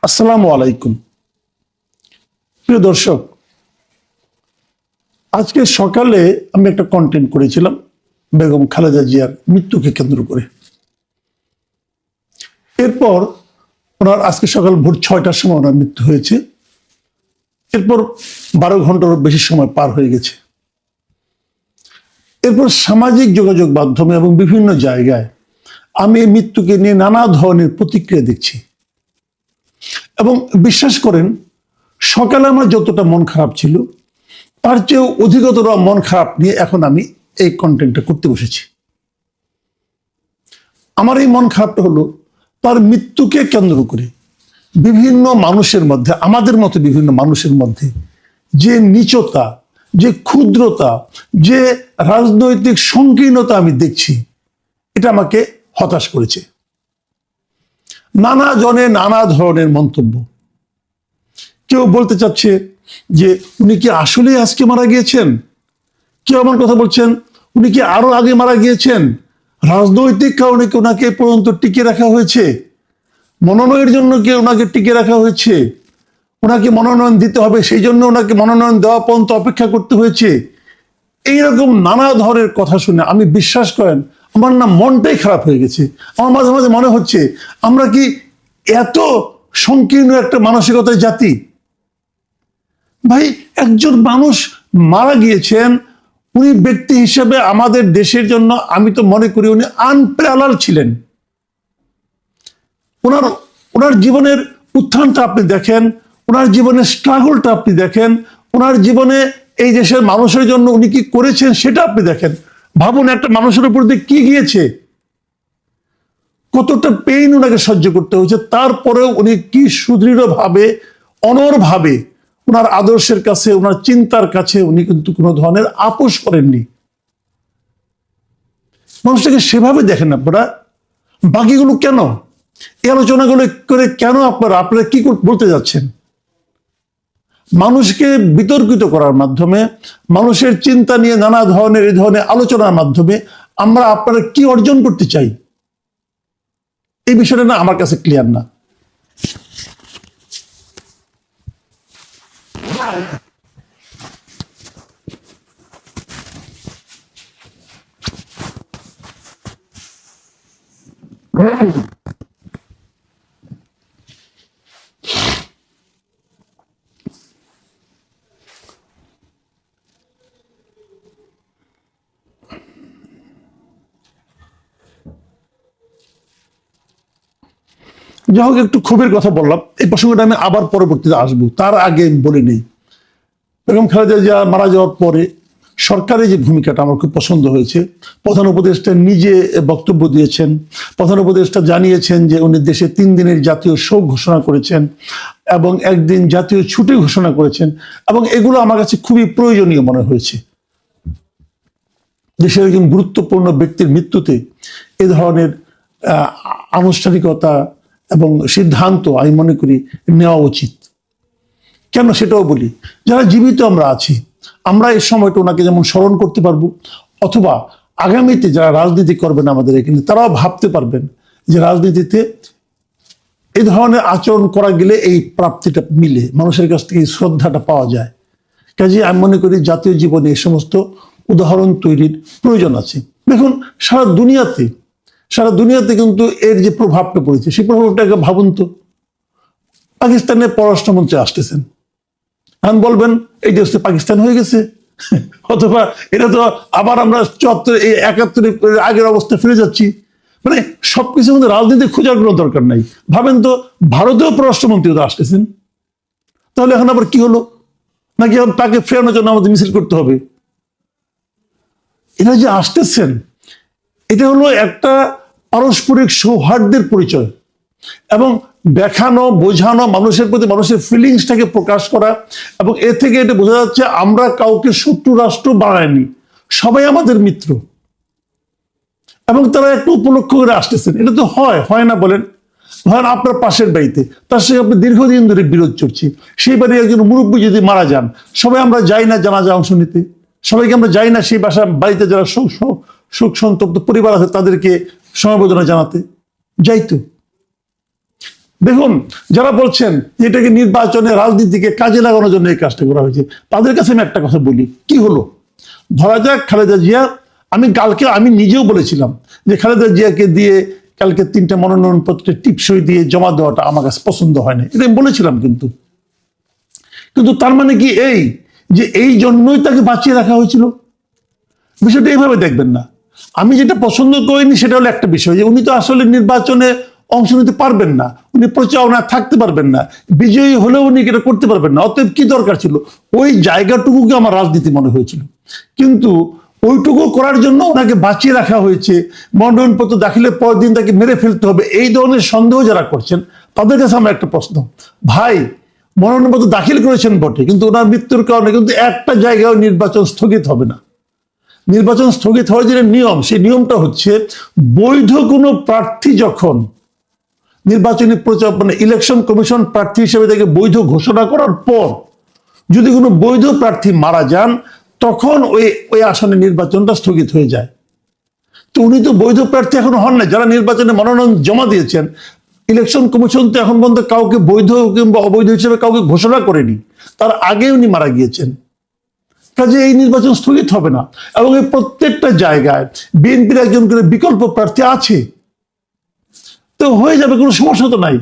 আসসালামু আলাইকুম। প্রিয় দর্শক, আজকে সকালে আমি একটা কন্টেন্ট করেছিলাম বেগম খালেদা জিয়ার মৃত্যুকে কেন্দ্র করে। এরপর ওনার আজকে সকাল ভোর 6টার সময় ওনার মৃত্যু হয়েছে। এরপর 12 ঘন্টারও বেশি সময় পার হয়ে গেছে। এরপর সামাজিক যোগাযোগ মাধ্যমে এবং বিভিন্ন জায়গায় আমি এই মৃত্যুকে নিয়ে নানা ধরনের প্রতিক্রিয়া দেখছি এবং বিশ্বাস করেন, সকালে আমার যতটা মন খারাপ ছিল তার চেয়েও অধিকতর মন খারাপ নিয়ে এখন আমি এই কন্টেন্টটা করতে বসেছি। আমার এই মন খারাপটা হলো তার মৃত্যুকে কেন্দ্র করে বিভিন্ন মানুষের মধ্যে, আমাদের মতো বিভিন্ন মানুষের মধ্যে যে নীচতা, যে ক্ষুদ্রতা, যে রাজনৈতিক সংকীর্ণতা আমি দেখছি, এটা আমাকে হতাশ করেছে। নানা জনে নানা ধরনের মন্তব্য। কেউ বলতে চাচ্ছে যে উনি কি আসলেই আজকে মারা গিয়েছেন, কেউ এমন কথা বলছেন উনি কি আরো আগে মারা গিয়েছেন, রাজনৈতিক কারণে কি ওনাকে পর্যন্ত টিকে রাখা হয়েছে, মনোনয়নের জন্য কি ওনাকে টিকে রাখা হয়েছে, ওনাকে মনোনয়ন দিতে হবে সেই জন্য ওনাকে মনোনয়ন দেওয়া পর্যন্ত অপেক্ষা করতে হয়েছে। এইরকম নানা ধরনের কথা শুনে আমি, বিশ্বাস করেন, আমার না মনটাই খারাপ হয়ে গেছে। আমার মাঝে মাঝে মনে হচ্ছে আমরা কি এত সংকীর্ণ একটা মানসিকতার জাতি? ভাই, একজন মানুষ মারা গিয়েছেন, উনি ব্যক্তি হিসেবে আমাদের দেশের জন্য আমি তো মনে করি উনি আনপ্যারালাল ছিলেন। ওনার ওনার জীবনের উত্থানটা আপনি দেখেন, ওনার জীবনের স্ট্রাগলটা আপনি দেখেন, ওনার জীবনে এই দেশের মানুষের জন্য উনি কি করেছেন সেটা আপনি দেখেন। ভাবুন, একটা মানুষের উপর দিয়ে কি গিয়েছে, কতটা পেইন ওনাকে সহ্য করতে হয়েছে, তারপরেও উনি কি সুদৃঢ়ভাবে, অনড়ভাবে ওনার আদর্শের কাছে, ওনার চিন্তার কাছে উনি কিন্তু কোনো ধরনের আপোষ করেননি। মানুষটাকে সেভাবে দেখেন আপনারা। বাকিগুলো কেন, এই আলোচনাগুলো করে কেন আপনারা কি বলতে যাচ্ছেন? মানুষকে বিতর্কিত করার মাধ্যমে, মানুষের চিন্তা নিয়ে নানা ধরনের এই ধরনের আলোচনার মাধ্যমে আপনারা কি অর্জন করতে চাই, এই বিষয়টা না আমার কাছে ক্লিয়ার না। যাই হোক, একটু ক্ষোভের কথা বললাম, এই প্রসঙ্গটা আমি আবার পরবর্তীতে আসবো, তার আগে বলে নেই, বেগম খালেদা জিয়া মারা যাওয়ার পরে সরকারের যে ভূমিকাটা আমার খুব পছন্দ হয়েছে। প্রধান উপদেষ্টা নিজে বক্তব্য দিয়েছেন, প্রধান উপদেষ্টা জানিয়েছেন যে উনি দেশে 3 দিনের জাতীয় শোক ঘোষণা করেছেন এবং একদিন জাতীয় ছুটি ঘোষণা করেছেন, এবং এগুলো আমার কাছে খুবই প্রয়োজনীয় মনে হয়েছে। দেশের একজন গুরুত্বপূর্ণ ব্যক্তির মৃত্যুতে এ ধরনের আনুষ্ঠানিকতা এবং সিদ্ধান্ত আমি মনে করি নেওয়া উচিত। কেন সেটাও বলি, যারা জীবিত আমরা আছি, আমরা এই সময়টা ওনাকে যেমন স্মরণ করতে পারবো, অথবা আগামীতে যারা রাজনীতি করবেন আমাদের এখানে, তারাও ভাবতে পারবেন যে রাজনীতিতে এই ধরনের আচরণ করা গেলে এই প্রাপ্তিটা মিলে, মানুষের কাছ থেকে এই শ্রদ্ধাটা পাওয়া যায়। কাজে আমি মনে করি জাতীয় জীবনে এই সমস্ত উদাহরণ তৈরির প্রয়োজন আছে। দেখুন, সারা দুনিয়াতে কিন্তু এর যে প্রভাবটা পড়েছে, সেই প্রভাবটাকে ভাবুন তো। পাকিস্তানের পররাষ্ট্রমন্ত্রী আসতেছেন, এখন বলবেন এই দেশ পাকিস্তান হয়ে গেছে, অথবা এটা তো আবার আমরা 74-71 আগের অবস্থা ফিরে যাচ্ছি। মানে সবকিছুর মধ্যে রাজনীতি খোঁজার কোনো দরকার নাই। ভাবেন তো, ভারতীয় পররাষ্ট্রমন্ত্রী তো আসতেছেন, তাহলে এখন আবার কি হলো? নাকি তাকে ফেরানোর জন্য আমাদের মিছিল করতে হবে? এরা যে আসতেছেন, এটা হলো একটা পারস্পরিক সৌহার্দ্যের পরিচয়, এবং দেখানো, বোঝানো, মানুষের প্রতি মানুষের ফিলিংসটাকে প্রকাশ করা, এবং এ থেকে এটা বোঝা যাচ্ছে আমরা কাউকে শত্রু রাষ্ট্র বানাইনি, সবাই আমাদের মিত্র, এবং তারা একটা উপলক্ষ করে আসতেছেন। এটা তো হয় না বলেন? ধরেন আপনার পাশের বাড়িতে, তার সঙ্গে আপনি দীর্ঘদিন ধরে বিরোধ চলছে, সেই বাড়ির একজন মুরব্বী যদি মারা যান, সবাই আমরা যাই না জানাজা অংশ নিতে? সবাইকে আমরা যাই না সেই বাড়িতে যারা শোক সন্তপ্ত পরিবার আছে তাদেরকে সমবেদনা জানাতে? যাইতো। দেখুন, যারা বলছেন যে এটাকে নির্বাচনে রাজনীতিকে কাজে লাগানোর জন্য এই কাজটা করা হয়েছে, তাদের কাছে আমি একটা কথা বলি, কি হলো? ধরা যাক খালেদা জিয়া, আমি নিজেও বলেছিলাম যে খালেদা জিয়াকে দিয়ে কালকে 3টা মনোনয়নপত্রে টিপসই দিয়ে জমা দেওয়াটা আমার কাছে পছন্দ হয় না, এটা আমি বলেছিলাম। কিন্তু তার মানে কি এই যে এই জন্যই তাকে বাঁচিয়ে রাখা হয়েছিল? বিষয়টা এইভাবে দেখবেন না। আমি যেটা পছন্দ করিনি সেটা হলো একটা বিষয়, যে উনি তো আসলে নির্বাচনে অংশ নিতে পারবেন না, উনি প্রচারণায় থাকতে পারবেন না, বিজয়ী হলেও উনি এটা করতে পারবেন না। অতএব কি দরকার ছিল? ওই জায়গাটুকুকে আমার রাজনীতি মনে হয়েছিল। কিন্তু ওইটুকু করার জন্য ওনাকে বাঁচিয়ে রাখা হয়েছে, মনোনয়নপত্র দাখিলের পরের দিন তাকে মেরে ফেলতে হবে, এই ধরনের সন্দেহ যারা করছেন তাদের কাছে আমার একটা প্রশ্ন, ভাই মনোনয়নপত্র দাখিল করেছেন বটে, কিন্তু ওনার মৃত্যুর কারণে কিন্তু একটা জায়গায় নির্বাচন স্থগিত হবে না। নির্বাচন স্থগিত হওয়ার যে নিয়ম, সেই নিয়মটা হচ্ছে বৈধ কোনো প্রার্থী যখন নির্বাচনী প্রচার ইলেকশন কমিশন প্রার্থী হিসেবে তাকে বৈধ ঘোষণা করার পর যদি কোনো বৈধ প্রার্থী মারা যান, তখন ওই আসনে নির্বাচনটা স্থগিত হয়ে যায়। তো উনি তো বৈধ প্রার্থী এখনো হন না। যারা নির্বাচনে মনোনয়ন জমা দিয়েছেন, ইলেকশন কমিশন তো এখন পর্যন্ত কাউকে বৈধ কিংবা অবৈধ হিসেবে কাউকে ঘোষণা করেনি, তার আগে উনি মারা গিয়েছেন। কাজে এই নির্বাচন স্থগিত হবে না। এবং এই প্রত্যেকটা জায়গায় বিএনপির একজন করে বিকল্প প্রার্থী আছে, তো হয়ে যাবে, কোনো সমস্যা তো নাই।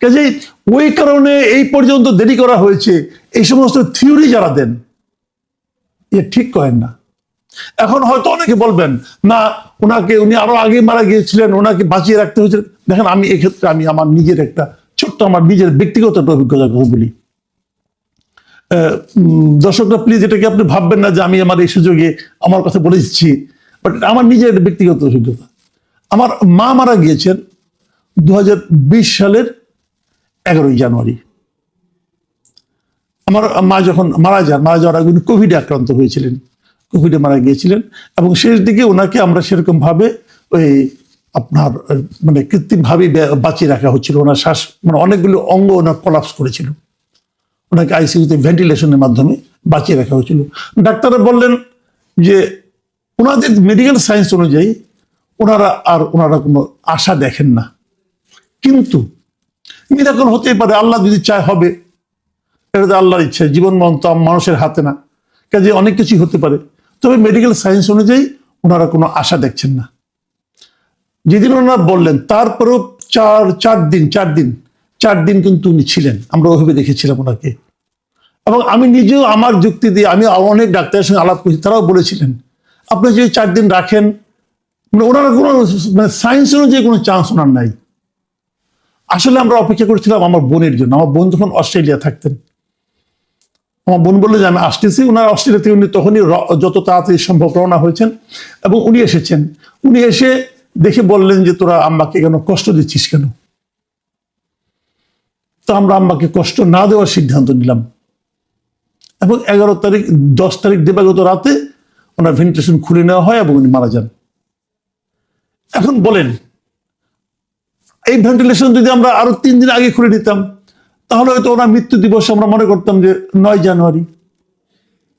কাজে ওই কারণে এই পর্যন্ত দেরি করা হয়েছে, এই সমস্ত থিওরি যারা দেন এ ঠিক করেন না। এখন হয়তো অনেকে বলবেন না, উনি আরো আগে মারা গিয়েছিলেন, ওনাকে বাঁচিয়ে রাখতে হয়েছে। দেখেন, আমি এক্ষেত্রে আমার নিজের একটা ছোট্ট আমার নিজের ব্যক্তিগত একটা অভিজ্ঞতার কথা বলি। দর্শকরা প্লিজ এটাকে আপনি ভাববেন না যে আমি আমার এই সুযোগে আমার কথা বলে দিচ্ছি, বাট আমার নিজের ব্যক্তিগত অভিজ্ঞতা। আমার মা মারা গিয়েছেন 2020 সালের 11ই জানুয়ারি। আমার মা যখন মারা যাওয়ার আগে উনি কোভিডে আক্রান্ত হয়েছিলেন, কোভিডে মারা গিয়েছিলেন। এবং শেষ দিকে ওনাকে আমরা সেরকম ভাবে ওই আপনার কৃত্রিম ভাবে বাঁচিয়ে রাখা হচ্ছিল। ওনার শ্বাস অনেকগুলো অঙ্গ ওনার কলাপস করেছিল, ওনাকে আইসিইউতে ভেন্টিলেশনের মাধ্যমে বাঁচিয়ে রাখা হয়েছিল। ডাক্তাররা বললেন যে ওনাদের মেডিকেল সায়েন্স অনুযায়ী ওনারা কোনো আশা দেখেন না, কিন্তু মিরাকল হতেই পারে, আল্লাহ যদি চায় হবে, এটা তো আল্লাহর ইচ্ছা, জীবন মরণ তো মানুষের হাতে না, কাজে অনেক কিছুই হতে পারে। তবে মেডিকেল সায়েন্স অনুযায়ী ওনারা কোনো আশা দেখছেন না। যেদিন ওনারা বললেন তারপরেও চার দিন কিন্তু উনি ছিলেন, আমরা ওইভাবে দেখেছিলাম ওনাকে। এবং আমি নিজেও আমার যুক্তি দিয়ে আমি অনেক ডাক্তারের সঙ্গে আলাপ করেছি, তারাও বলেছিলেন আপনি যদি 4 দিন রাখেন, ওনারা কোনো সায়েন্স অনুযায়ী কোনো চান্স ওনার নাই। আসলে আমরা অপেক্ষা করছিলাম আমার বোনের জন্য। আমার বোন তখন অস্ট্রেলিয়া থাকতেন, আমার বোন বললো যে আমি আসতেছি। ওনার অস্ট্রেলিয়া থেকে উনি তখনই যত তাড়াতাড়ি সম্ভব রওনা হয়েছেন এবং উনি এসেছেন। উনি এসে দেখে বললেন যে তোরা আম্মাকে কেন কষ্ট দিচ্ছিস কেন? তো আমরা আম্মাকে কষ্ট না দেওয়ার সিদ্ধান্ত নিলাম এবং 10 তারিখ দিবাগত রাতে ওনার ভেন্টিলেশন খুলে নেওয়া হয় এবং উনি মারা যান। এখন বলেন, এই ভেন্টিলেশন যদি আমরা আরো 3 দিন আগে খুলে নিতাম, তাহলে হয়তো ওনার মৃত্যু দিবস আমরা মনে করতাম যে 9 জানুয়ারি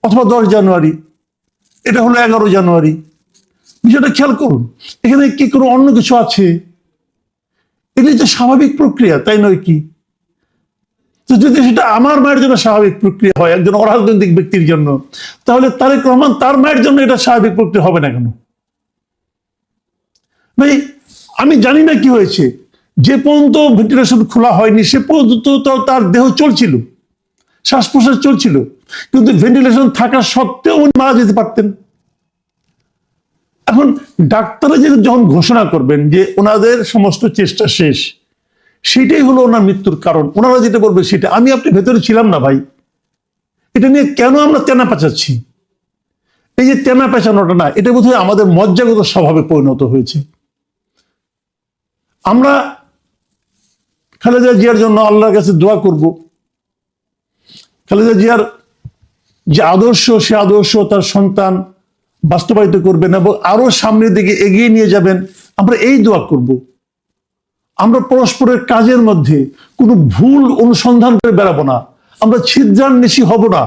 অথবা 10 জানুয়ারি, এটা হলো 11 জানুয়ারি। বিষয়টা খেয়াল করুন, এখানে কি কোনো অন্য কিছু আছে? এটাই তো স্বাভাবিক প্রক্রিয়া, তাই নয় কি? তো যদি সেটা আমার মায়ের জন্য স্বাভাবিক প্রক্রিয়া হয়, একজন অরাজনৈতিক ব্যক্তির জন্য, তাহলে তারেক রহমান তার মায়ের জন্য এটা স্বাভাবিক প্রক্রিয়া হবে না কেন? ভাই, আমি জানি না কি হয়েছে, যে পর্যন্ত ভেন্টিলেশন খোলা হয়নি সে পর্যন্ত তার দেহ চলছিল, শ্বাস প্রশ্বাস চলছিল, কিন্তু ভেন্টিলেশন থাকা সত্ত্বেও উনি মারা যেতে পারতেন। এখন ডাক্তাররা যখন ঘোষণা করবেন যে ওনাদের সমস্ত চেষ্টা শেষ, সেটাই হলো ওনার মৃত্যুর কারণ, ওনারা যেটা বলবে সেটা। আমি আপনি ভেতরে ছিলাম না ভাই, এটা নিয়ে কেন আমরা তেনা পেঁচাচ্ছি? এই যে তেনা পেঁচানোটা না, এটা বোধহয় আমাদের মজ্জাগত স্বভাবে পরিণত হয়েছে। আমরা খালেদা জিয়ার জন্য আল্লাহর কাছে দোয়া করব, খালেদা জিয়ার যে আদর্শ, সে আদর্শ তার সন্তান বাস্তবায়িত করবেন এবং আরো সামনের দিকে এগিয়ে নিয়ে যাবেন, আমরা এই দোয়া করব। আমরা পরস্পরের কাজের মধ্যে কোনো ভুল অনুসন্ধান করে বেড়াবো না, আমরা ছিদ্রান্বেষী হব না।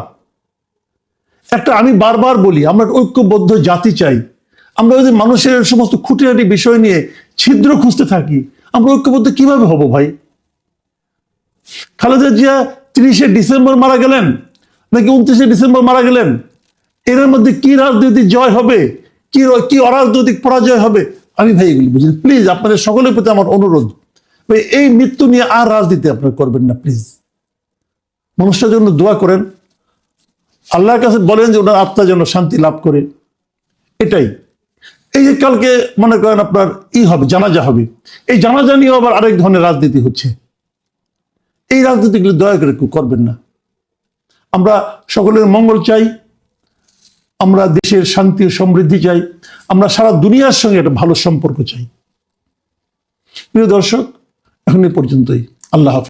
আমি বারবার বলি, আমরা ঐক্যবদ্ধ জাতি চাই। আমরা যদি মানুষের সমস্ত খুঁটিনাটি বিষয় নিয়ে ছিদ্র খুঁজতে থাকি, আমরা ঐক্যবদ্ধ কিভাবে হব ভাই? খালেদা জিয়া 30শে ডিসেম্বর মারা গেলেন নাকি 29শে ডিসেম্বর মারা গেলেন, এর মধ্যে কি রাজনৈতিক জয় হবে, কি অরাজনৈতিক পরাজয় হবে, আমি ভাই এগুলি বুঝি। প্লিজ আপনাদের সকলের প্রতি আমার অনুরোধ, এই মৃত্যু নিয়ে আর রাজনীতি আপনারা করবেন না প্লিজ। মানুষটার জন্য দোয়া করেন, আল্লাহর কাছে বলেন যে ওনার আত্মা যেন শান্তি লাভ করে, এটাই। এই যে কালকে মনে করেন আপনার হবে, জানাজা হবে, এই জানাজা নিয়েও আবার আরেক ধরনের রাজনীতি হচ্ছে। এই রাজনীতিগুলো দয়া করে কেউ করবেন না। আমরা সকলের মঙ্গল চাই, আমরা দেশের শান্তি ও সমৃদ্ধি চাই, আমরা সারা দুনিয়ার সঙ্গে একটা ভালো সম্পর্ক চাই। প্রিয় দর্শক, এখন এই পর্যন্তই। আল্লাহ হাফেজ।